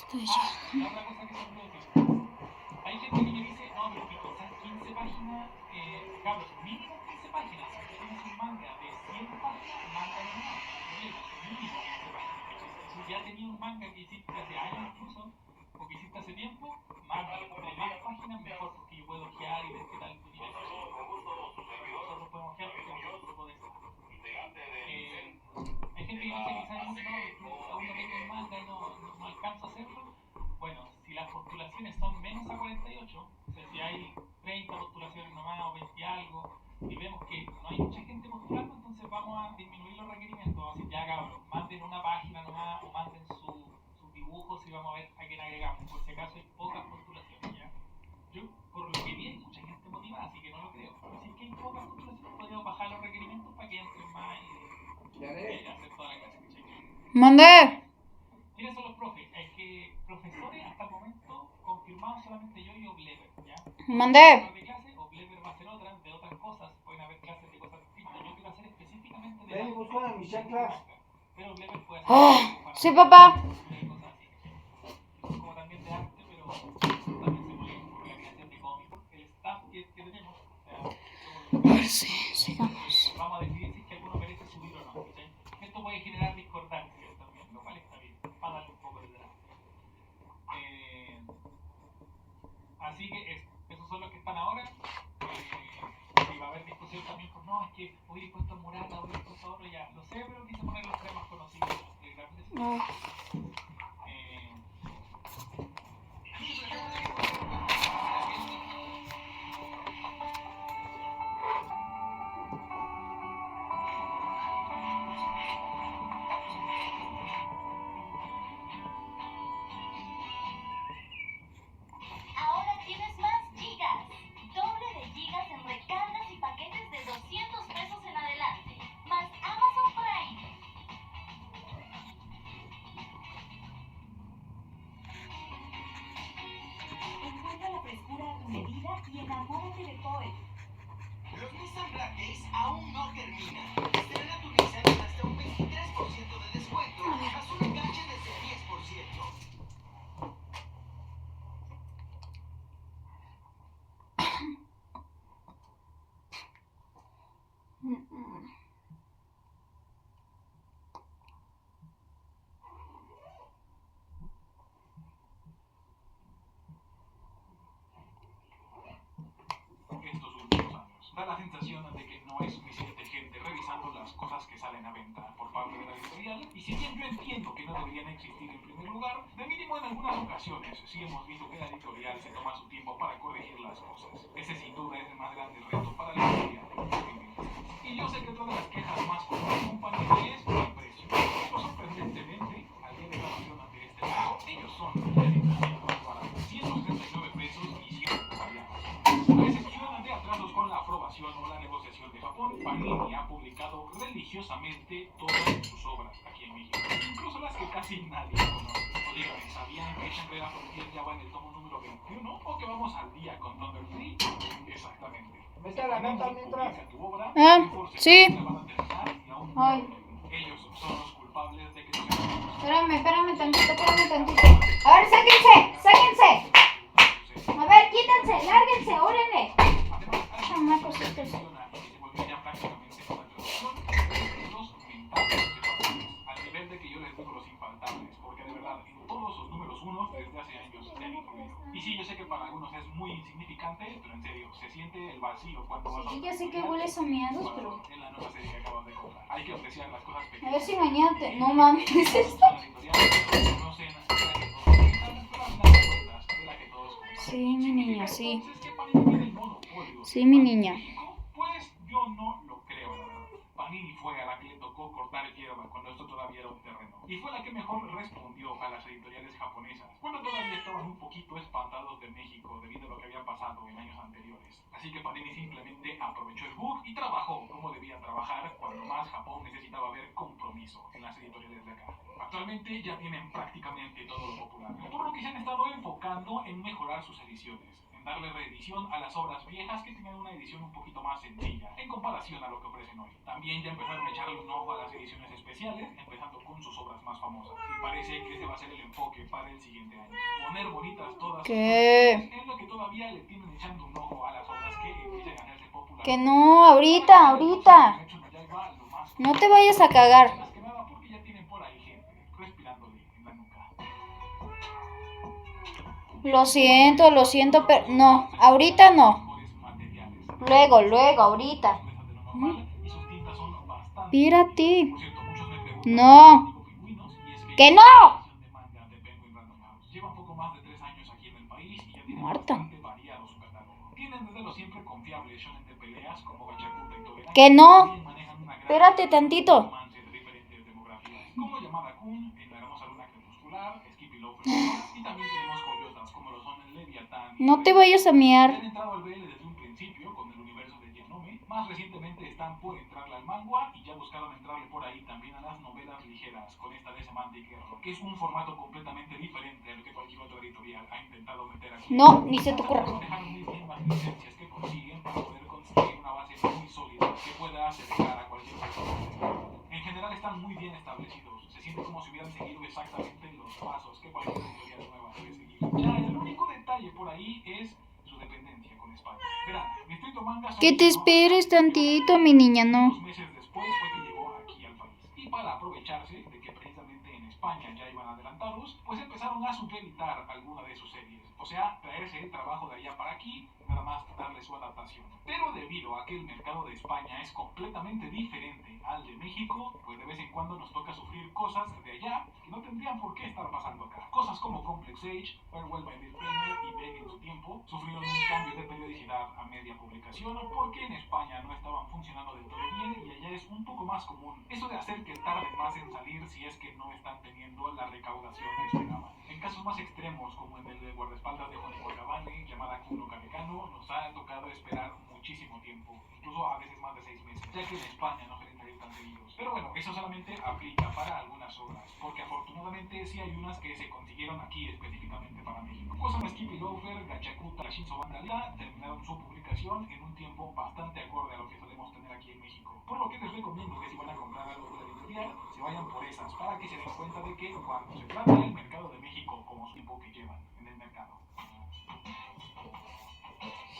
Estoy ya. La otra cosa que se produce. Hay gente que me dice, no, pero Pico, ¿sabes? 15 páginas, cabros, mínimo 15 páginas. Si tienes un manga de 100 páginas, manga no más, no hay problema, mínimo 15 páginas. Si ya tenías un manga que hiciste hace años incluso, o que hiciste hace tiempo, mándalo. Entre más páginas mejor, porque yo puedo ojear y ver qué tal tu nivel. Nosotros podemos ojear porque tenemos un grupo de eso. Hay gente que dice quizás mucho, no, aún no tengo un manga y no alcanzo a hacerlo. Bueno, si las postulaciones son menos a 48, o sea, si hay 30 postulaciones nomás o 20 y algo, y vemos que no hay mucha gente postulando, entonces vamos a disminuir los requerimientos. Así ya, cabrón, manden una página nomás o manden sus dibujos y vamos a ver a quién agregamos. Por si acaso hay pocas postulaciones, ¿ya? Yo, por lo que vi, hay mucha gente motivada, así que no lo creo. Pero si es que hay pocas postulaciones, podríamos bajar los requerimientos para que entren más y hacer toda la clase que cheque. ¡Mande! ¿Quiénes son los profes? Es que profesores hasta el momento confirmados solamente yo y Oblever, ¿ya? ¡Mande! De clase, Oblever va a hacer otras, de otras cosas, pueden haber clases de cosas distintas. Yo quiero hacer específicamente de la pero Oblever puede hacer Sí, papá. de cosas así, como también de arte, pero también se puede por la creación de cómics. El staff que tenemos, o sea, Ahora sí, sigamos. vamos a decidir si es que alguno merece subir o no, ¿sí? Esto puede generar discordancias también, lo cual está bien, para darle un poco de drama. Así que esos son los que están ahora. Y va a haber discusión también, pues no, es que hoy he puesto Murata, hoy he puesto otro, ya lo sé, pero quise poner los tres más conocidos de grandes. Ahora tienes más gigas. Doble de gigas en recargas y paquetes de 200 pesos en adelante. Más Amazon Prime. Encuentra la frescura a tu medida y enamórate de Poet. Los Nissan Black Days aún no terminan. Estrena tu Nissan con hasta un 23% de descuento, más un enganche desde 10%. Estos últimos años. Da la sensación de que no es suficiente gente revisando las cosas que salen a venta por parte de la editorial, y si bien yo entiendo que no deberían existir en primer lugar, de mínimo en algunas ocasiones sí hemos visto que la editorial se toma su tiempo para corregir las cosas. Ese sin duda es el más grande reto para la editorial. Y yo sé que todas las quejas más comunes con Panini es el precio. Pero sorprendentemente, al día de grabación de este video, ellos son la editorial más barata, 169 pesos y 100 variados. A excepción de atrasos con la aprobación o la negociación de Japón, Panini ha publicado religiosamente todas sus obras aquí en México, incluso las que casi nadie conoce. O díganme, ¿sabían que Shangri-La Frontier ya va en el tomo número 21? ¿O que vamos al día con Thunder 3? Exactamente. Vete a la nota mientras. Sí. Ay. Ellos son los culpables de que no se Espérame tantito. A ver, sáquense. A ver, quítense, lárguense, órenle. Chamacos estos. Al nivel de que yo les digo los infaltables, porque de verdad en todos sus números uno desde hace años se han incluido. Y sí, yo sé que para algunos es muy insignificante, pero en serio, se siente el vacío cuando vas a... Sí, ya sé que hueles a miados, pero... En la nueva serie que acabas de comprar. Hay que apreciar las cosas pequeñas. A ver si mañana te... No mames, ¿qué es esto? Sí, mi niña, sí. Sí, mi niña. Pues yo no lo creo, la verdad. Panini fue a la que le tocó cortar hierba cuando esto todavía era un terreno. Y fue la que mejor respondió a las editoriales japonesas, cuando todavía estaban un poquito espantados de México debido a lo que había pasado en años anteriores. Así que Panini simplemente aprovechó el bug y trabajó como debía trabajar cuando más Japón necesitaba ver compromiso en las editoriales de acá. Actualmente ya tienen prácticamente todo lo popular, por lo que se han estado enfocando en mejorar sus ediciones. en darle reedición a las obras viejas que tenían una edición un poquito más sencilla en comparación a lo que ofrecen hoy. También ya empezaron a echarle un ojo a las ediciones especiales, empezando con sus obras más famosas. Y parece que ese va a ser el enfoque para el siguiente año. Poner bonitas todas ¿Qué? es lo que todavía le tienen echando un ojo a las obras que empiecen a hacerse populares. Que no, ahorita. No te vayas a cagar. Más que nada porque ya tienen por ahí gente respirándole en la nuca. Lo siento, pero no, ahorita no. Luego, ahorita. Espérate. No. ¡Que no! Lleva poco más de 3 años aquí en el país y ya tiene Marta. bastante variado su catálogo. Tienen desde los siempre confiables shonen de peleas como Gachakuta y Tobera. ¡Que no! También manejan una gran Espérate tantito. romance de diferentes demografías, como Yamada Kun, en La Hermosa Luna Crepuscular, Skippy Loafer, y también tenemos coyotas como lo son el Leviatán. No te vayas a Han miar. entrado al BL desde un principio con el universo de Yanome. Más recientemente están por entrarle al manga y ya buscaron entrarle por ahí también a las novelas ligeras con esta de Semantic Error, que es un formato completamente diferente a lo que cualquier otra editorial ha intentado meter aquí. No, ni se te ocurra. Manejaron muy bien las licencias que consiguen para poder construir una base muy sólida que pueda acercar a cualquier persona. En general están muy bien establecidos. Se siente como si hubieran seguido exactamente los pasos que cualquier editorial nueva debe seguir. Ya, el único detalle por ahí es su dependencia con España. Verán, Distrito Manga... Que te esperes tantito, mi niña, no. Unos meses después fue que llegó aquí al país. Y para aprovecharse de que precisamente en España ya iban adelantados, pues empezaron a supeditar alguna de sus series. O sea, traerse el trabajo de allá para aquí, nada más darle su adaptación. Pero debido a que el mercado de España es completamente diferente al de México, pues de vez en cuando nos toca sufrir cosas de allá que no tendrían por qué estar pasando acá. Cosas como Complex Age, Farewell by Disclaimer y Beg en su tiempo sufrieron un cambio de periodicidad a media publicación porque en España no estaban funcionando del todo bien y allá es un poco más común eso de hacer que tarden más en salir si es que no están teniendo la recaudación que esperaban. En casos más extremos, como en el de guardaespaldas de Juan Guacabane, llamada Kuno Kamekano, nos ha tocado esperar muchísimo tiempo, incluso a veces más de 6 meses, ya que en España no suelen salir tan seguidos. Pero bueno, eso solamente aplica para algunas obras, porque afortunadamente sí hay unas que se consiguieron aquí específicamente para México. Cosas como Skippy Loafer, Gachakuta, Shinzo Bandala terminaron su publicación en un tiempo bastante acorde a lo que solemos tener aquí en México. Por lo que les recomiendo que si van a comprar algo de la editorial, se vayan por esas, para que se den cuenta de que cuando se trata del mercado de México, como su tiempo que llevan en el mercado.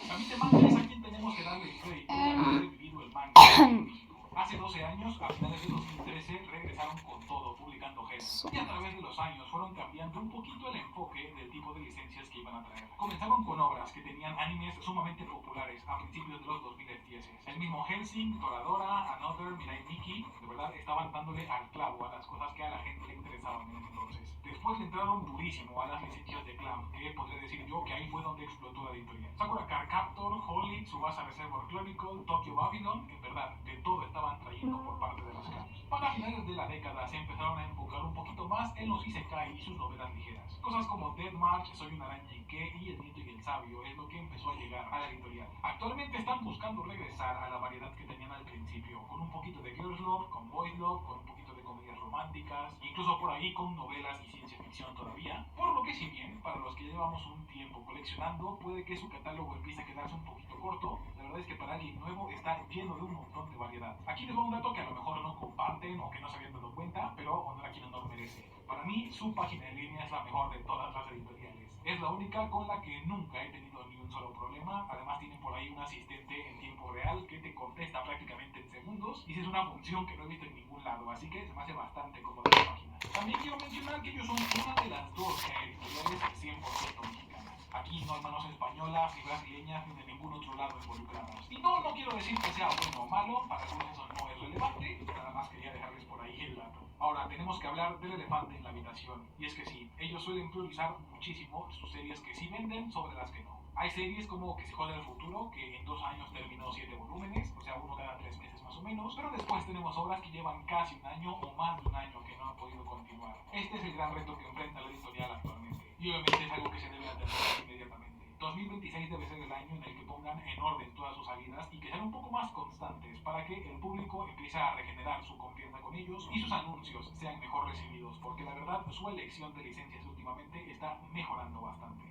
También te manga es a quien tenemos que darle el crédito de haber revivido el manga en México. Hace 12 años, a finales de 2013, regresaron con todo, publicando Hellsing. Y a través de los años fueron cambiando un poquito el enfoque del tipo de licencias que iban a traer. Comenzaron con obras que tenían animes sumamente populares a principios de los 2010. El mismo Hellsing, Toradora, Another, Mirai Nikki, de verdad estaban dándole al clavo a las cosas que a la gente le interesaban en ese entonces. Después le entraron durísimo a las licencias de Clamp, que podría decir yo que ahí fue donde explotó la editorial. Sakura Card Captor, Holy, Tsubasa Reservoir Chronicle, Tokyo Babylon, en verdad, de todo estaban trayendo por parte de las Clamps. Para finales de la década se empezaron a enfocar un poquito más en los isekai y sus novelas ligeras. Cosas como Dead March, Soy una araña y qué, y El nieto y el sabio es lo que empezó a llegar a la editorial. Actualmente están buscando regresar a la variedad que tenían al principio, con un poquito de Girls Love, con Boys Love, con un poquito de comedias románticas, incluso por ahí con novelas y ciencia ficción todavía. Por lo que si bien, para los que llevamos un tiempo coleccionando, puede que su catálogo empiece a quedarse un poquito corto, la verdad es que para alguien nuevo está lleno de un montón de variedad. Aquí les va un dato que a lo mejor no comparten o que no se habían dado cuenta, pero honor a quien honor merece. Para mí, su página en línea es la mejor de todas las editoriales. Es la única con la que nunca he tenido ni un solo problema. Además tienen por ahí un asistente en tiempo real que te contesta prácticamente en segundos, y esa es una función que no he visto en ningún lado, así que se me hace bastante cómoda la página. También quiero mencionar que ellos son una de las dos editoriales 100% mexicanas. Aquí no hay manos españolas, ni brasileñas, ni de ningún otro lado involucradas. Y no quiero decir que sea bueno o malo, para algunos eso no es relevante, nada más quería dejarles por ahí el dato. Ahora, tenemos que hablar del elefante en la habitación, y es que sí, ellos suelen priorizar muchísimo sus series que sí venden sobre las que no. Hay series como Que se jode el futuro, que en 2 años terminó 7 volúmenes, o sea, uno cada 3 meses más o menos, pero después tenemos obras que llevan casi un año o más de un año que no han podido continuar. Este es el gran reto que enfrenta la editorial actualmente, y obviamente es algo que se debe atender inmediatamente. 2026 debe ser el año en el que pongan en orden todas sus salidas y que sean un poco más constantes para que el público empiece a regenerar su confianza con ellos y sus anuncios sean mejor recibidos, porque la verdad su elección de licencias últimamente está mejorando bastante.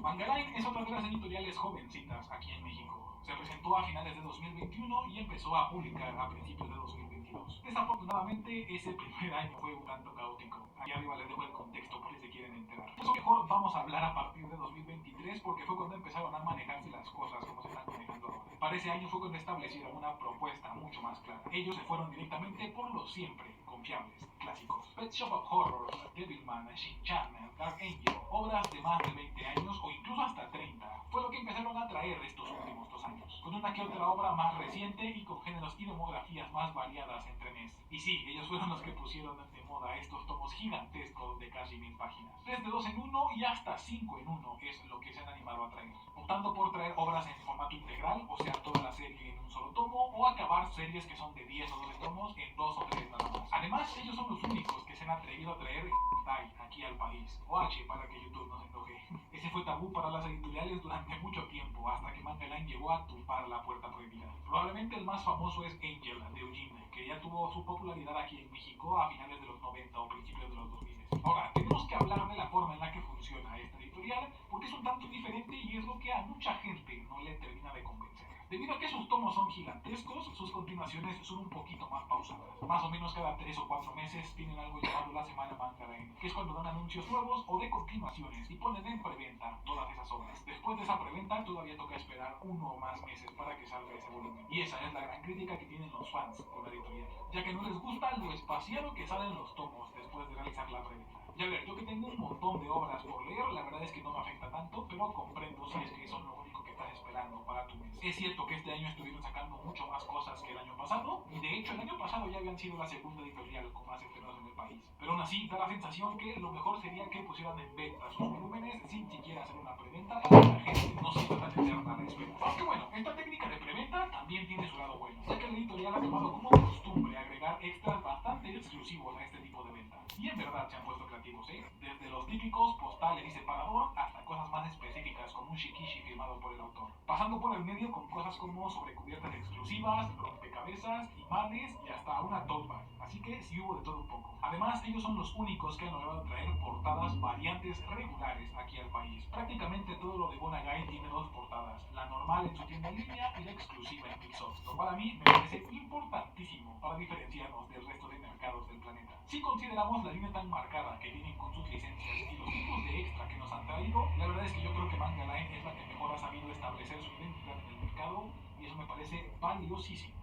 Manga Line es otra de las editoriales jovencitas aquí en México. Se presentó a finales de 2021 y empezó a publicar a principios de 2022. Desafortunadamente, ese primer año fue un tanto caótico. Aquí arriba les dejo el contexto por si se quieren enterar. Eso mejor vamos a hablar a partir de 2023 porque fue cuando empezaron a manejarse las cosas como se están manejando ahora. Para ese año fue cuando establecieron una propuesta mucho más clara. Ellos se fueron directamente por los siempre confiables clásicos. Pet Shop of Horrors, Devilman, Shin-Chan, Dark Angel, obras de más de 20 años o incluso hasta 30, fue lo que empezaron a traer estos últimos 2 años, con una que otra obra más reciente y con géneros y demografías más variadas entre mes. Y sí, ellos fueron los que pusieron de moda estos tomos gigantescos de casi 1000 páginas. Desde 2 en 1 y hasta 5 en 1 es lo que se han animado a traer, optando por traer obras en formato integral, o sea, toda la serie en un solo tomo, o acabar series que son de 10 o 12 tomos en 2 o 3 nada más. Además, ellos son los únicos que se han atrevido a traer hentai aquí al país, o H para que YouTube no se enoje. Ese fue tabú para las editoriales durante mucho tiempo, hasta que Manga Line llegó a tumbar la puerta prohibida. Probablemente el más famoso es Angel, de Eugene, que ya tuvo su popularidad aquí en México a finales de los 90 o principios de los 2000. Ahora, tenemos que hablar de la forma en la que funciona esta editorial, porque es un tanto diferente y es lo que a mucha gente no le termina de convencer. Debido a que sus tomos son gigantescos, sus continuaciones son un poquito más pausadas. Más o menos cada 3 o 4 meses tienen algo llamado la Semana Manga Line, que es cuando dan anuncios nuevos o de continuaciones y ponen en preventa todas esas obras. Después de esa preventa todavía toca esperar 1 o más meses para que salga ese volumen. Y esa es la gran crítica que tienen los fans con la editorial, ya que no les gusta lo espaciado que salen los tomos después de realizar la preventa. Ya ver, yo que tengo un montón de obras por leer, la verdad es que no me afecta tanto, pero comprendo si es que eso es lo único que estás esperando para tu mes. Es cierto que este año estuvieron sacando mucho más cosas que el año pasado, y de hecho el año pasado ya habían sido la segunda editorial con más estrenos en el país. Pero aún así da la sensación que lo mejor sería que pusieran en venta sus volúmenes sin siquiera hacer una preventa para que la gente no se sienta tan eterna a la espera. Aunque bueno, esta técnica de preventa también tiene su lado bueno, ya que la editorial ha tomado como costumbre agregar extras bastante exclusivos a este tipo de venta. Y en verdad se han puesto creativos, ¿eh? Desde los típicos postales y separador hasta cosas más específicas como un shikishi firmado por el autor, pasando por el medio con cosas como sobrecubiertas exclusivas, rompecabezas, imanes y hasta una tote bag. Así que sí hubo de todo un poco. Además, ellos son los únicos que han logrado traer portadas variantes regulares aquí al país. Prácticamente todo lo de Bonagai tiene 2 portadas, la normal en su tienda en línea y la exclusiva en Mixup. Lo cual a mí me parece importantísimo para diferenciarnos del resto de mercados del planeta. Si consideramos la línea tan marcada que tienen con sus licencias y los tipos de extra que nos han traído, la verdad es que yo creo que Manga Line es la que mejor ha sabido establecer su identidad en el mercado y eso me parece valiosísimo.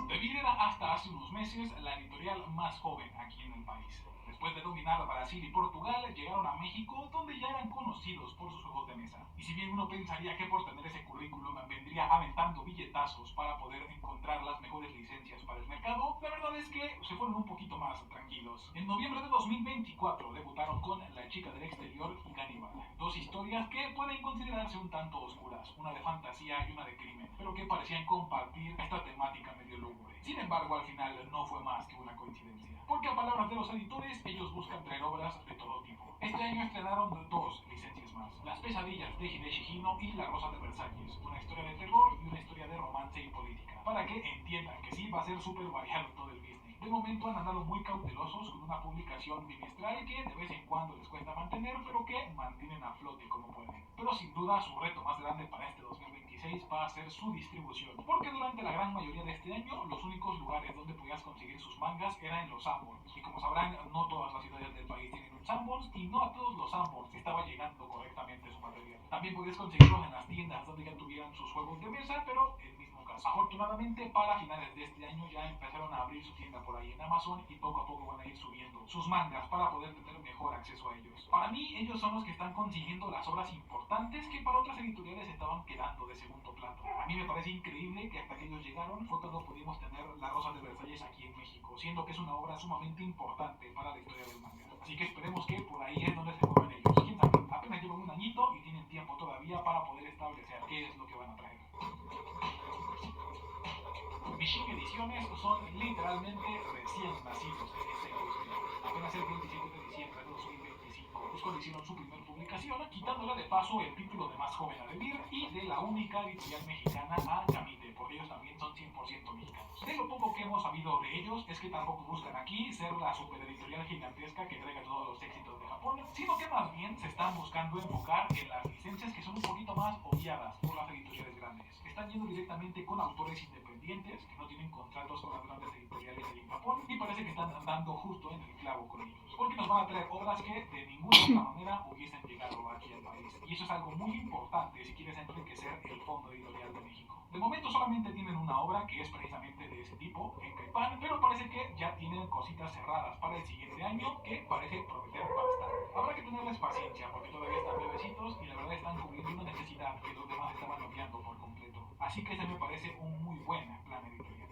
Devir era hasta hace unos meses la editorial más joven aquí en el país. Después de dominar Brasil y Portugal, llegaron a México, donde ya eran conocidos por sus juegos de mesa. Y si bien uno pensaría que por tener ese currículum vendría aventando billetazos para poder encontrar las mejores licencias para el mercado, la verdad es que se fueron un poquito más tranquilos. En noviembre de 2024 debutaron con La chica del exterior y Gannibal, 2 historias que pueden considerarse un tanto oscuras, una de fantasía y una de crimen, pero que parecían compartir esta temática medio lúgubre. Sin embargo, al final no fue más que una coincidencia, porque a palabras de los editores, ellos buscan traer obras de todo tipo. Este año estrenaron 2 licencias más: Las pesadillas de Hideshi Hino y La rosa de Versalles, una historia de terror y una historia de romance y política, para que entiendan que sí va a ser súper variado todo el business. De momento han andado muy cautelosos con una publicación bimestral que de vez en cuando les cuesta mantener, pero que mantienen a flote como pueden. Pero sin duda su reto más grande para este 2026 va a ser su distribución, porque durante la gran mayoría de este año los únicos lugares donde podías conseguir sus mangas eran en los Sanborns, y como sabrán, no todas las ciudades del país tienen un Sanborns y no a todos los Sanborns estaba llegando correctamente su material. También podías conseguirlos en las tiendas donde ya tuvieran sus juegos de mesa, pero el mismo caso. Afortunadamente, para finales de este año ya empezaron a abrir su tienda por ahí en Amazon y poco a poco van a ir subiendo sus mangas para poder tener mejor acceso a ellos. Para mí, ellos son los que están consiguiendo las obras importantes que para otras editoriales estaban quedando de segundo plano. A mí me parece increíble que hasta que ellos llegaron fue cuando pudimos tener La rosa de Versalles aquí en México, siendo que es una obra sumamente importante para la historia del manga. Así que esperemos que por ahí es donde se muevan ellos. Quién sabe, apenas llevan un añito y tienen tiempo todavía para poder establecer qué es lo que van a traer. Mishima Ediciones son literalmente recién nacidos en esta industria. Apenas el 27 de diciembre de 2025 es cuando hicieron su primer publicación, quitándole de paso el título de más joven a Devir y de la única editorial mexicana a Camite, porque ellos también son 100% mexicanos. De lo poco que hemos sabido de ellos es que tampoco buscan aquí ser la supereditorial gigantesca que traiga todos los éxitos de Japón, sino que más bien se están buscando enfocar en las licencias que son un poquito más obviadas por las editoriales grandes. Están yendo directamente con autores independientes que no tienen contratos con las grandes editoriales de Japón y parece que están dando justo en el clavo con ellos, porque nos van a traer obras que de ninguna otra manera hubiesen llegado aquí al país. Y eso es algo muy importante si quieres enriquecer el Fondo Editorial de México. De momento solamente tienen una obra que es precisamente de ese tipo, en Caipan, pero parece que ya tienen cositas cerradas para el siguiente año que parece prometer bastante. Habrá que tenerles paciencia porque todavía están bebecitos y la verdad están cubriendo una necesidad que los demás estaban obviando por completo. Así que ese me parece un muy buen plan editorial.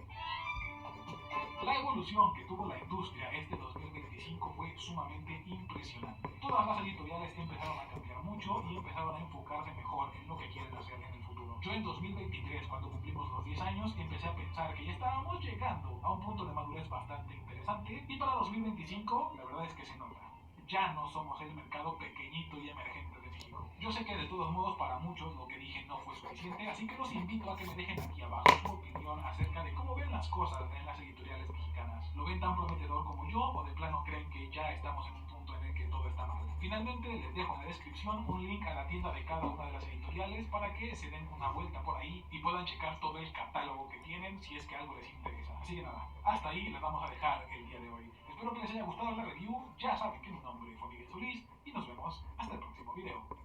La evolución que tuvo la industria este 2025 fue sumamente impresionante. Todas las editoriales empezaron a cambiar mucho y empezaron a enfocarse mejor en lo que quieren hacer en el futuro. Yo en 2023, cuando cumplimos los 10 años, empecé a pensar que ya estábamos llegando a un punto de madurez bastante interesante y para 2025 la verdad es que se nota. Ya no somos el mercado pequeñito y emergente de México. Yo sé que de todos modos para muchos lo que dije no fue suficiente, así que los invito a que me dejen aquí abajo su opinión acerca de cómo ven las cosas en las editoriales mexicanas. ¿Lo ven tan prometedor como yo o de plano creen que ya estamos en un punto en el que todo está mal? Finalmente les dejo en la descripción un link a la tienda de cada una de las editoriales para que se den una vuelta por ahí y puedan checar todo el catálogo que tienen si es que algo les interesa. Así que nada, hasta ahí les vamos a dejar el día de hoy. Espero que les haya gustado la review, ya saben que mi nombre fue Miguel Solís y nos vemos hasta el próximo video.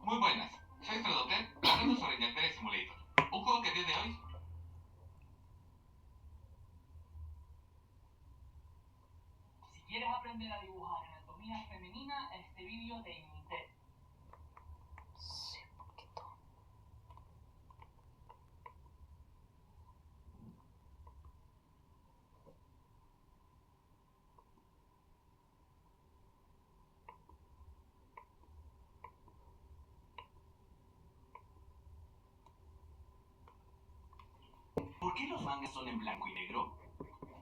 Muy buenas, soy Fredoter, hablando sobre Nefere Simulator, un juego que el día de hoy... Si quieres aprender a dibujar anatomía femenina, este vídeo te interesa. Sí, un poquito. ¿Por qué los mangas son en blanco y negro?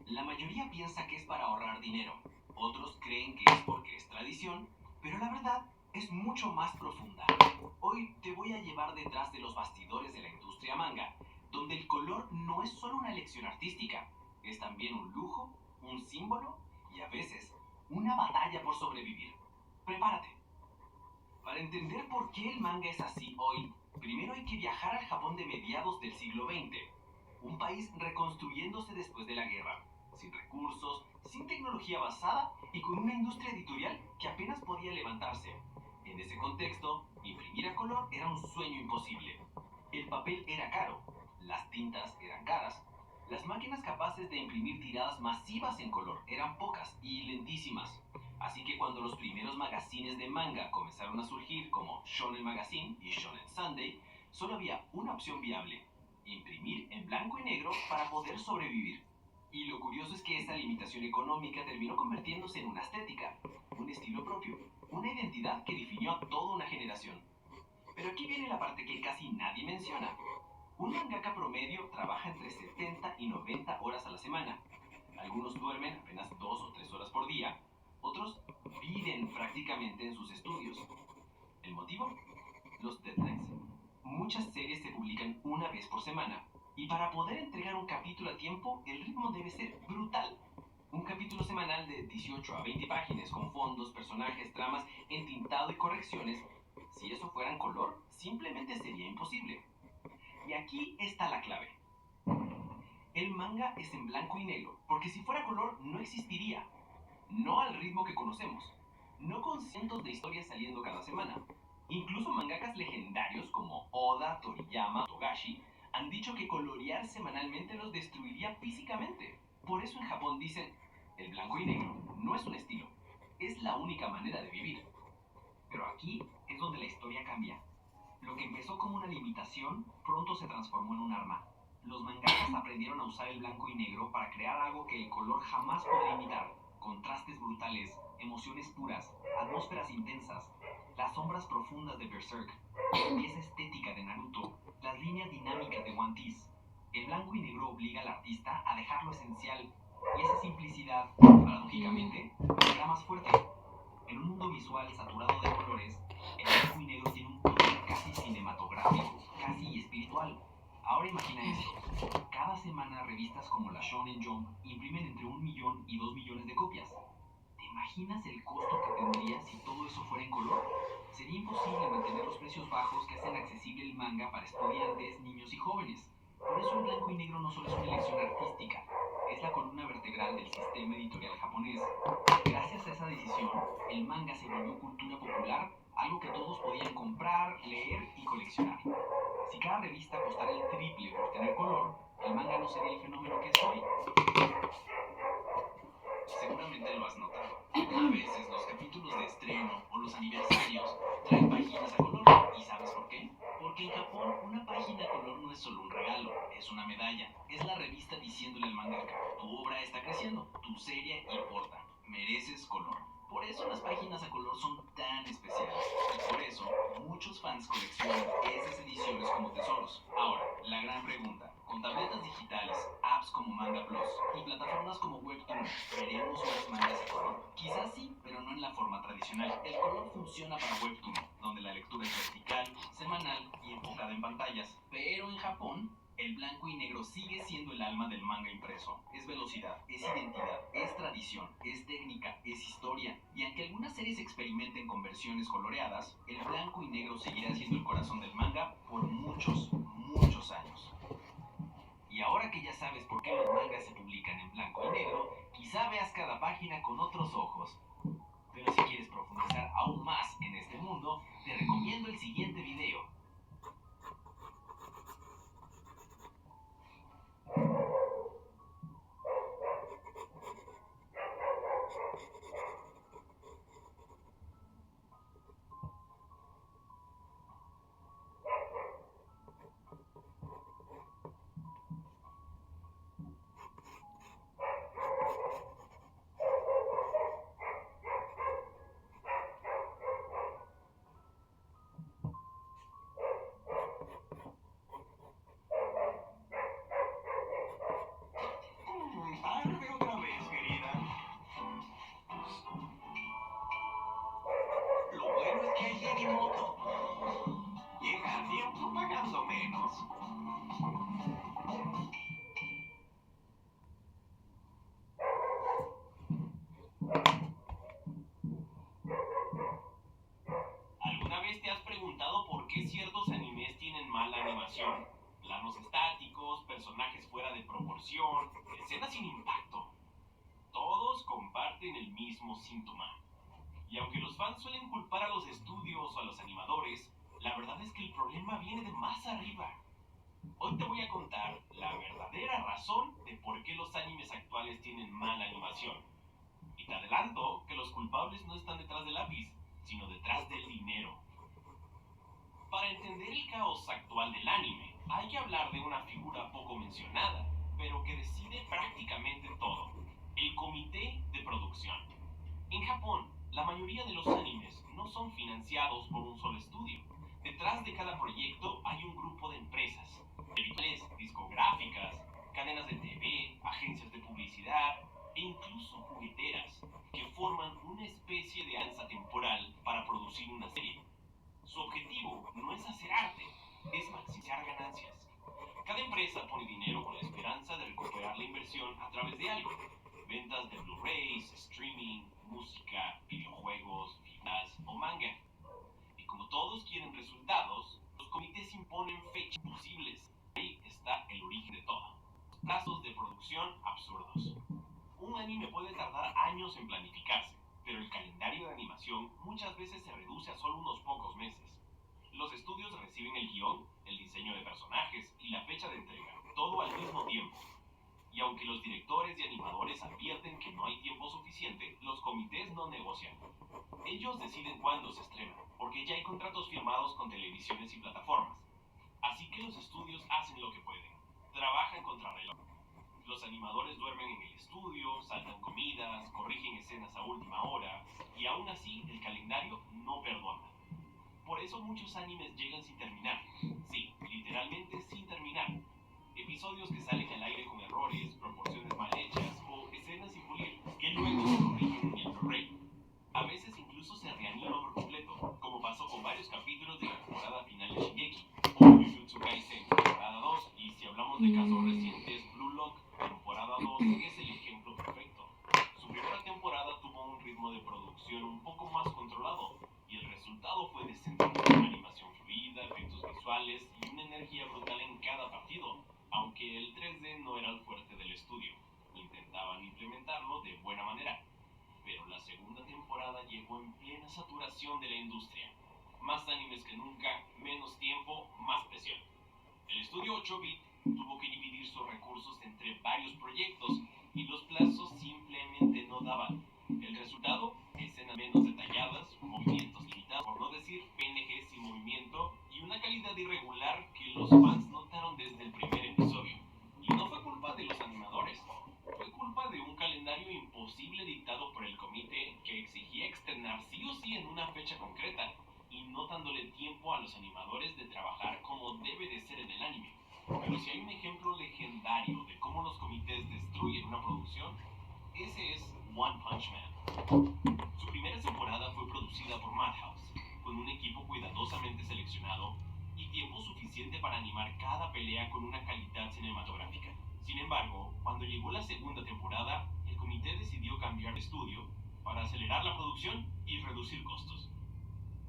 La mayoría piensa que es para ahorrar dinero, otros creen que es porque es tradición, pero la verdad es mucho más profunda. Hoy te voy a llevar detrás de los bastidores de la industria manga, donde el color no es solo una elección artística, es también un lujo, un símbolo y a veces una batalla por sobrevivir. Prepárate. Para entender por qué el manga es así hoy, primero hay que viajar al Japón de mediados del siglo XX, un país reconstruyéndose después de la guerra, sin recursos, sin tecnología avanzada y con una industria editorial que apenas podía levantarse. En ese contexto, imprimir a color era un sueño imposible. El papel era caro, las tintas eran caras, las máquinas capaces de imprimir tiradas masivas en color eran pocas y lentísimas. Así que cuando los primeros magazines de manga comenzaron a surgir como Shonen Magazine y Shonen Sunday, solo había una opción viable: imprimir en blanco y negro para poder sobrevivir. Y lo curioso es que esa limitación económica terminó convirtiéndose en una estética, un estilo propio, una identidad que definió a toda una generación. Pero aquí viene la parte que casi nadie menciona. Un mangaka promedio trabaja entre 70 y 90 horas a la semana. Algunos duermen apenas 2 o 3 horas por día, otros viven prácticamente en sus estudios. ¿El motivo? Los deadlines. Muchas series se publican una vez por semana, y para poder entregar un capítulo a tiempo, el ritmo debe ser brutal. Un capítulo semanal de 18 a 20 páginas con fondos, personajes, tramas, entintado y correcciones. Si eso fuera en color, simplemente sería imposible. Y aquí está la clave. El manga es en blanco y negro, porque si fuera color no existiría. No al ritmo que conocemos, no con cientos de historias saliendo cada semana. Incluso mangakas legendarios como Oda, Toriyama o Togashi han dicho que colorear semanalmente los destruiría físicamente. Por eso en Japón dicen, el blanco y negro no es un estilo, es la única manera de vivir. Pero aquí es donde la historia cambia. Lo que empezó como una limitación, pronto se transformó en un arma. Los mangakas aprendieron a usar el blanco y negro para crear algo que el color jamás podría imitar. Contrastes brutales, emociones puras, atmósferas intensas, las sombras profundas de Berserk, la belleza estética de Naruto, las líneas dinámicas de One Piece. El blanco y negro obliga al artista a dejar lo esencial, y esa simplicidad, paradójicamente, era más fuerte. En un mundo visual saturado de colores, el blanco y negro tiene un poder casi cinematográfico, casi espiritual. Ahora imagina esto. Cada semana revistas como la Shonen Jump imprimen entre 1 millón y 2 millones de copias. ¿Te imaginas el costo que tendría si todo eso fuera en color? Sería imposible mantener los precios bajos que hacen accesible el manga para estudiantes, niños y jóvenes. Por eso el blanco y negro no solo es una elección artística, es la columna vertebral del sistema editorial japonés. Gracias a esa decisión, el manga se volvió cultura popular, algo que todos podían comprar, leer y coleccionar. Si cada revista costara el triple por tener color, el manga no sería el fenómeno que es hoy. Seguramente lo has notado. A veces los capítulos de estreno o los aniversarios traen páginas a color. ¿Y sabes por qué? Porque en Japón una página a color no es solo un regalo, es una medalla. Es la revista diciéndole al mangaka: tu obra está creciendo, tu serie importa, mereces color. Por eso las páginas a color son tan especiales. Y por eso muchos fans coleccionan esas ediciones como tesoros. Ahora, la gran pregunta: con tabletas digitales, apps como Manga Plus y plataformas como Webtoon, ¿veremos más mangas a color? Quizás sí, pero no en la forma tradicional. El color funciona para Webtoon, donde la lectura es vertical, semanal y enfocada en pantallas. Pero en Japón, el blanco y negro sigue siendo el alma del manga impreso. Es velocidad, es identidad, es tradición, es técnica, es historia. Y aunque algunas series experimenten con versiones coloreadas, el blanco y negro seguirá siendo el corazón del manga por muchos, muchos años. Y ahora que ya sabes por qué los mangas se publican en blanco y negro, quizá veas cada página con otros ojos. Pero si quieres profundizar aún más en este mundo, te recomiendo el siguiente video. Tarde otra vez, querida. Lo bueno es que hay Yenimoto. Llega a tiempo pagando menos. ¿Alguna vez te has preguntado por qué ciertos animes tienen mala animación? Planos estáticos, personajes fuera de proporción, escenas sin impacto. Todos comparten el mismo síntoma. Y aunque los fans suelen culpar a los estudios o a los animadores, la verdad es que el problema viene de más arriba. Hoy te voy a contar la verdadera razón de por qué los animes actuales tienen mala animación. Y te adelanto que los culpables no están detrás del lápiz, sino detrás del dinero. Para entender el caos actual del anime, hay que hablar de una figura poco mencionada, pero que decide prácticamente todo: el comité de producción. En Japón, la mayoría de los animes no son financiados por un solo estudio. Detrás de cada proyecto hay un grupo de empresas, editores, discográficas, cadenas de TV, agencias de publicidad e incluso jugueteras, que forman una especie de alianza temporal para producir una serie. Su objetivo no es hacer arte, es maximizar ganancias. Cada empresa pone dinero con la esperanza de recuperar la inversión a través de algo: ventas de Blu-rays, streaming, música, videojuegos, figuras o manga. Y como todos quieren resultados, los comités imponen fechas imposibles. Ahí está el origen de todo: plazos de producción absurdos. Un anime puede tardar años en planificarse, pero el calendario de animación muchas veces se reduce a solo unos pocos meses. Los estudios reciben el guión, el diseño de personajes y la fecha de entrega, todo al mismo tiempo. Y aunque los directores y animadores advierten que no hay tiempo suficiente, los comités no negocian. Ellos deciden cuándo se estrena, porque ya hay contratos firmados con televisiones y plataformas. Así que los estudios hacen lo que pueden. Trabajan contra reloj. Los animadores duermen en el estudio, saltan comidas, corrigen escenas a última hora, y aún así el calendario no perdona. Por eso muchos animes llegan sin terminar. Sí, literalmente sin terminar. Episodios que salen al aire con errores, proporciones mal hechas o escenas sin pulir que luego se corrigen en el Blu-ray. A veces incluso se reaniman por completo, como pasó con varios capítulos de la temporada final de Shingeki, o Jujutsu Kaisen temporada 2, y si hablamos de casos recientes, Blue Lock temporada 2 es el ejemplo perfecto. Su primera temporada tuvo un ritmo de producción un poco más controlado, y el resultado fue decente. Animación fluida, efectos visuales y una energía brutal en cada partido, aunque el 3D no era el fuerte del estudio. Intentaban implementarlo de buena manera. Pero la segunda temporada llegó en plena saturación de la industria. Más animes que nunca, menos tiempo, más presión. El estudio 8-bit tuvo que dividir sus recursos entre varios proyectos y los plazos simplemente no daban. El resultado, escenas menos detalladas, movimientos limitados, por no decir PNG sin movimiento, y una calidad irregular que los fans notaron desde el primer episodio. Y no fue culpa de los animadores, fue culpa de un calendario imposible dictado por el comité que exigía estrenar sí o sí en una fecha concreta, y no dándole tiempo a los animadores de trabajar como debe de ser en el anime. Pero si hay un ejemplo legendario de cómo los comités destruyen una producción, ese es One Punch Man. Su primera temporada fue producida por Madhouse, con un equipo cuidadosamente seleccionado y tiempo suficiente para animar cada pelea con una calidad cinematográfica. Sin embargo, cuando llegó la segunda temporada, el comité decidió cambiar de estudio para acelerar la producción y reducir costos.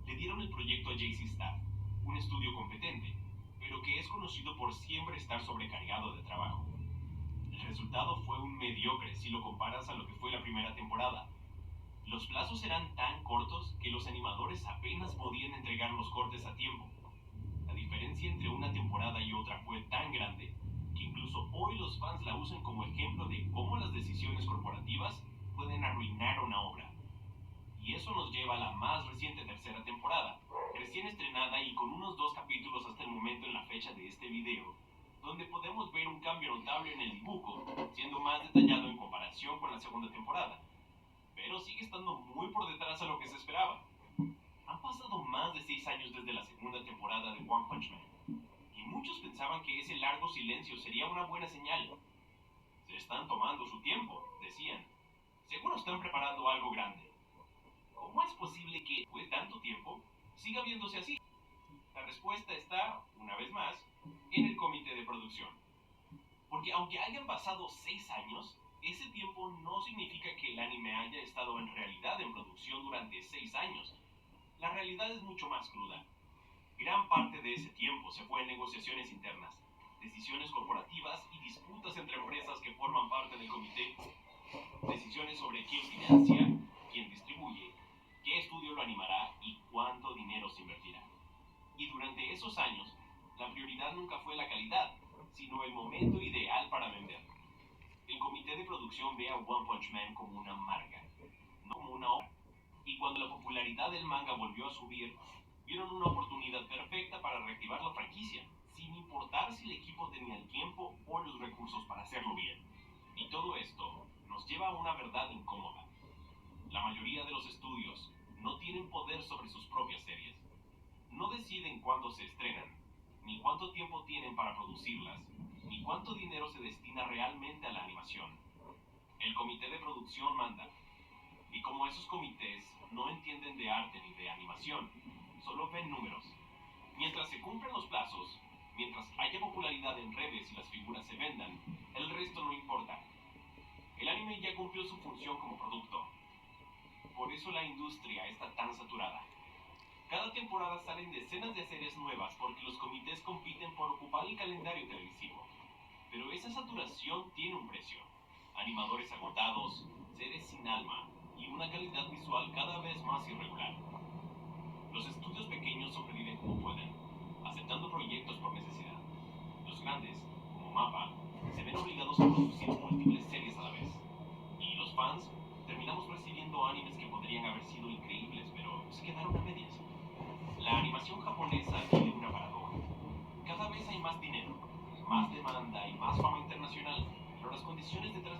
Le dieron el proyecto a JC Staff, un estudio competente, pero que es conocido por siempre estar sobrecargado de trabajo. El resultado fue un mediocre si lo comparas a lo que fue la primera temporada. Los plazos eran tan cortos que los animadores apenas podían entregar los cortes a tiempo. La diferencia entre una temporada y otra fue tan grande que incluso hoy los fans la usan como ejemplo de cómo las decisiones corporativas pueden arruinar una obra. Y eso nos lleva a la más reciente tercera temporada, recién estrenada y con unos 2 capítulos hasta el momento en la fecha de este video, donde podemos ver un cambio notable en el dibujo, siendo más detallado en comparación con la segunda temporada. Pero sigue estando muy por detrás a lo que se esperaba. Han pasado más de 6 años desde la segunda temporada de One Punch Man, y muchos pensaban que ese largo silencio sería una buena señal. Se están tomando su tiempo, decían. Seguro están preparando algo grande. ¿Cómo es posible que, después de tanto tiempo, siga viéndose así? La respuesta está, una vez más, en el comité de producción. Porque aunque hayan pasado 6 años, ese tiempo no significa que el anime haya estado en realidad en producción durante 6 años. La realidad es mucho más cruda. Gran parte de ese tiempo se fue en negociaciones internas, decisiones corporativas y disputas entre empresas que forman parte del comité. Decisiones sobre quién financia, quién distribuye, qué estudio lo animará y cuánto dinero se invertirá. Y durante esos años, la prioridad nunca fue la calidad, sino el momento ideal para vender. El comité de producción ve a One Punch Man como una marca, no como una obra. Y cuando la popularidad del manga volvió a subir, vieron una oportunidad perfecta para reactivar la franquicia, sin importar si el equipo tenía el tiempo o los recursos para hacerlo bien. Y todo esto nos lleva a una verdad incómoda. La mayoría de los estudios no tienen poder sobre sus propias series. No deciden cuándo se estrenan, ni cuánto tiempo tienen para producirlas, ni cuánto dinero se destina realmente a la animación. El comité de producción manda. Y como esos comités no entienden de arte ni de animación, solo ven números. Mientras se cumplen los plazos, mientras haya popularidad en redes y las figuras se vendan, el resto no importa. El anime ya cumplió su función como producto. Por eso la industria está tan saturada. Cada temporada salen decenas de series nuevas porque los comités compiten por ocupar el calendario televisivo. Pero esa saturación tiene un precio. Animadores agotados, series sin alma y una calidad visual cada vez más irregular. Los estudios pequeños sobreviven como pueden, aceptando proyectos por necesidad. Los grandes, como MAPPA, se ven obligados a producir múltiples series a la vez. Y los fans terminamos recibiendo animes que podrían haber sido increíbles, pero se quedaron a medias. La animación japonesa tiene una paradoja. Cada vez hay más dinero, más demanda y más fama internacional, pero las condiciones detrás...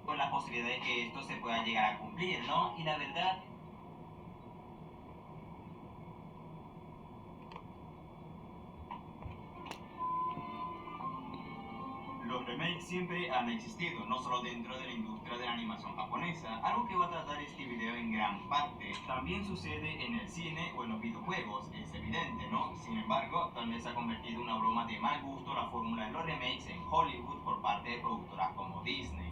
con la posibilidad de que esto se pueda llegar a cumplir, ¿no? Y la verdad, los remakes siempre han existido, no solo dentro de la industria de la animación japonesa, algo que va a tratar este video en gran parte. También sucede en el cine o en los videojuegos, es evidente, ¿no? Sin embargo, actualmente se ha convertido en una broma de mal gusto la fórmula de los remakes en Hollywood por parte de productoras como Disney.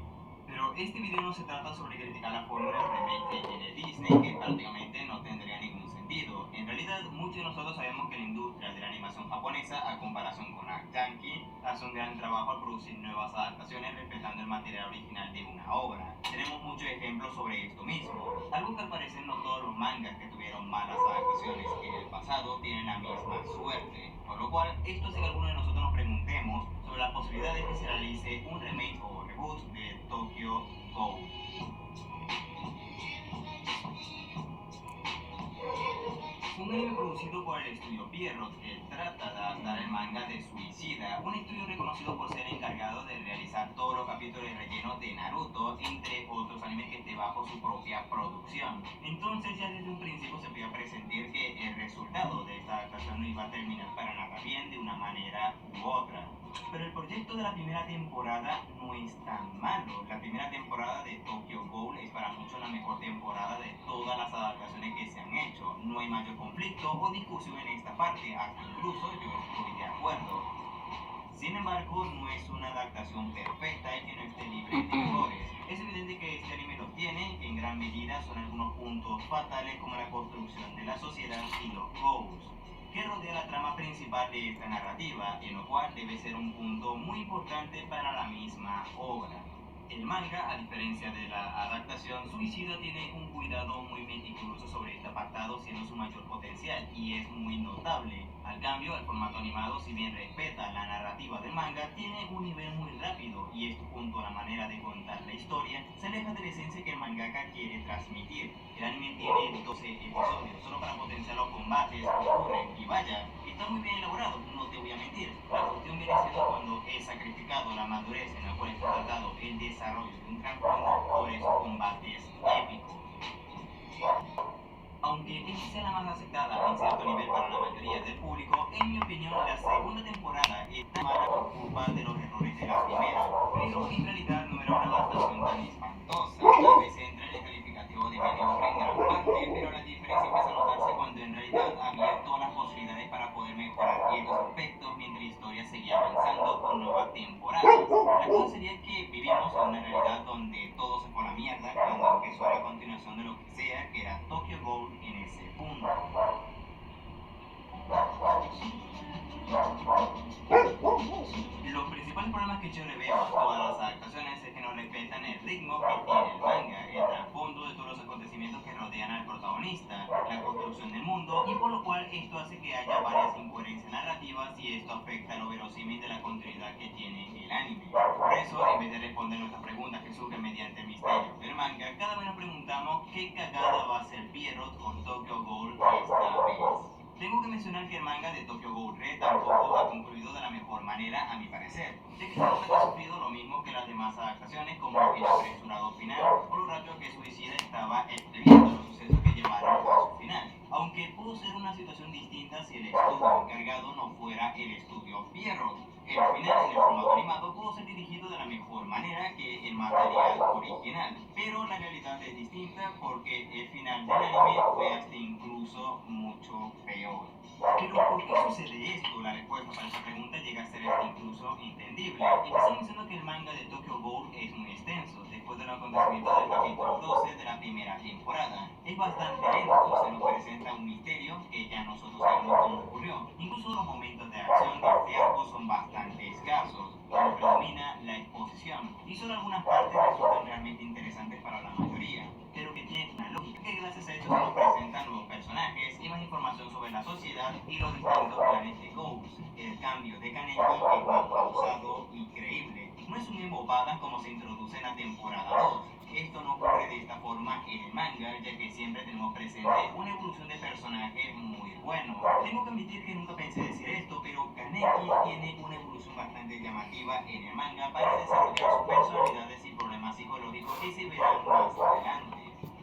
Pero este video no se trata sobre criticar la fórmula de remake que tiene Disney, que prácticamente no tendría ningún sentido. En realidad, muchos de nosotros sabemos que la industria de la animación japonesa, a comparación con la yankee, hace un gran trabajo al producir nuevas adaptaciones respetando el material original de una obra. Tenemos muchos ejemplos sobre esto mismo. Algo que al parecer no todos los mangas que tuvieron malas adaptaciones en el pasado tienen la misma suerte. Por lo cual, esto hace que algunos de nosotros nos preguntemos sobre la posibilidad de que se realice un remake o reboot de Tokyo Ghoul. Un anime producido por el estudio Pierrot que trata de adaptar el manga de Suicida, un estudio reconocido por ser encargado de realizar todos los capítulos de relleno de Naruto, entre otros animes que esté bajo su propia producción. Entonces ya desde un principio se podía presentir que el resultado de esta adaptación no iba a terminar para nada bien de una manera u otra. Pero el proyecto de la primera temporada no es tan malo. La primera temporada de Tokyo Ghoul es para muchos la mejor temporada de todas las adaptaciones que se han hecho. No hay mayor conflicto o discusión en esta parte, hasta incluso yo estoy de acuerdo. Sin embargo, no es una adaptación perfecta y que no esté libre de errores. Es evidente que este anime los tiene, que en gran medida son algunos puntos fatales como la construcción de la sociedad y los ghouls, que rodea la trama principal de esta narrativa, en lo cual debe ser un punto muy importante para la misma obra. El manga, a diferencia de la adaptación, Suicida tiene un cuidado muy meticuloso sobre este apartado, siendo su mayor potencial, y es muy notable. Al cambio, el formato animado, si bien respeta la narrativa del manga, tiene un nivel muy rápido, y esto junto a la manera de contar la historia, se aleja de la esencia que el mangaka quiere transmitir. El anime tiene 12 episodios, solo para potenciar los combates que ocurren, y vaya, está muy bien elaborado, no te voy a mentir. La cuestión viene siendo cuando he sacrificado la madurez en la cual está tratado el desarrollo de un trasfondo por esos combates épicos. Aunque esta sea la más aceptada en cierto nivel para la mayoría del público, en mi opinión la segunda temporada está mala por culpa de los errores de la primera, pero en realidad no era una adaptación tan espantosa. A veces entra en el calificativo de mediocre en gran parte, pero la diferencia empieza a notarse cuando en realidad había todas las posibilidades para poder mejorar estos aspectos mientras la historia seguía avanzando con nuevas temporadas. La cosa sería que vivimos en una realidad donde todo se fue a la mierda cuando empezó la continuación de lo que sea, que era Tokyo Ghoul en ese punto. Los principales problemas que yo le veo a todas las adaptaciones es que no respetan el ritmo que tiene el manga, el trasfondo de todos los acontecimientos que rodean al protagonista. La porción del mundo y por lo cual esto hace que haya varias incoherencias narrativas y esto afecta lo verosímil de la continuidad que tiene el anime. Por eso, en vez de responder nuestras preguntas que surgen mediante el misterio del manga, cada vez nos preguntamos qué cagada va a hacer Pierrot con Tokyo Ghoul esta vez. Tengo que mencionar que el manga de Tokyo Ghoul Red tampoco ha concluido de la mejor manera, a mi parecer, ya que se nota que ha sufrido lo mismo que las demás adaptaciones, como el apresurado final o lo rápido que Suicida estaba escribiendo los sucesos que llevaron a su final. Aunque pudo ser una situación distinta si el estudio encargado no fuera el estudio Pierrot. El final en el formato animado pudo ser dirigido de la mejor manera que el material original, pero la realidad es distinta porque el final del anime fue hasta incluso mucho peor. Pero ¿por qué sucede esto? La respuesta para esta pregunta llega a ser hasta incluso entendible. Empezamos diciendo que el manga de Tokyo Ghoul es muy extenso, después del acontecimiento del capítulo 12 de la primera temporada. Es bastante lento, se nos presenta un misterio que ya nosotros sabemos cómo ocurrió. Incluso los momentos de acción de este arco son bastante escasos, donde predomina la exposición, y solo algunas partes resultan realmente interesantes para la mayoría, pero que tienen una lógica, que gracias a esto se nos presentan nuevos personajes y más información sobre la sociedad y los distintos planes de Ghosts. El cambio de Kaneki es más pausado y creíble, no es una embobada como se introduce en la temporada 2. Esto no ocurre de esta forma en el manga, ya que siempre tenemos presente una evolución de personaje muy bueno. Tengo que admitir que nunca pensé decir esto, pero Kaneki tiene una evolución bastante llamativa en el manga para desarrollar sus personalidades y problemas psicológicos que se verán más adelante.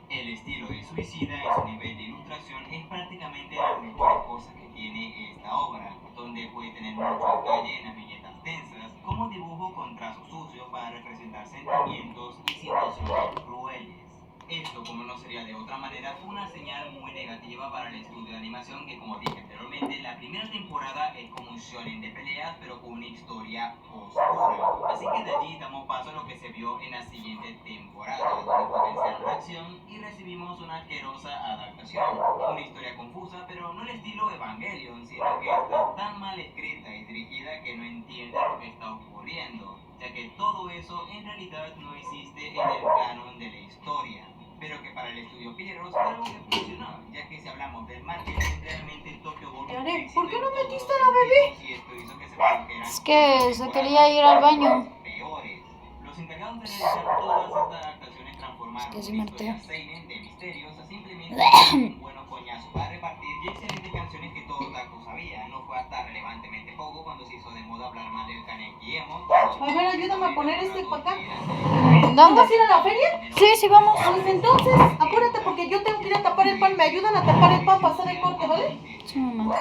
El estilo de Suicida y su nivel de ilustración es prácticamente las mejores cosas que tiene esta obra, donde puede tener mucho detalle en las viñetas tensas, como dibujo con trazos sucios para representar sentimientos y situaciones crueles. Esto, como no sería de otra manera, fue una señal muy negativa para el estudio de animación que, como dije anteriormente, la primera temporada es como un shonen de peleas, pero con una historia oscura. Así que de allí damos paso a lo que se vio en la siguiente temporada, donde potenciaron la acción y recibimos una asquerosa adaptación. Una historia confusa, pero no el estilo Evangelion, sino que está tan mal escrita y dirigida que no entiende lo que está ocurriendo, ya que todo eso en realidad no existe en el canon de la historia, pero que para el estudio Pierrot fue algo que funcionó, ya que si hablamos del marketing, realmente Tokyo Ghoul ¿Por qué no metiste a la bebé? y esto hizo que se produjeran Es que se quería ir al baño. peores. Los encargados de realizar todas estas adaptaciones transformaron Es que sí una me historia harté. seinen de misterios a simplemente un buenos coñazos para repartir y excelentes canciones que todo taco sabía. No fue hasta relevantemente poco cuando se hizo de moda hablar mal del Kaneki Emo. A ver, ayúdame a poner este para acá. ¿Dónde? ¿Vas a ir a la feria? Sí, sí, vamos. Pues entonces, apúrate porque yo tengo que ir a tapar el pan. ¿Me ayudan a tapar el pan para hacer el corte, vale? Sí, mamá.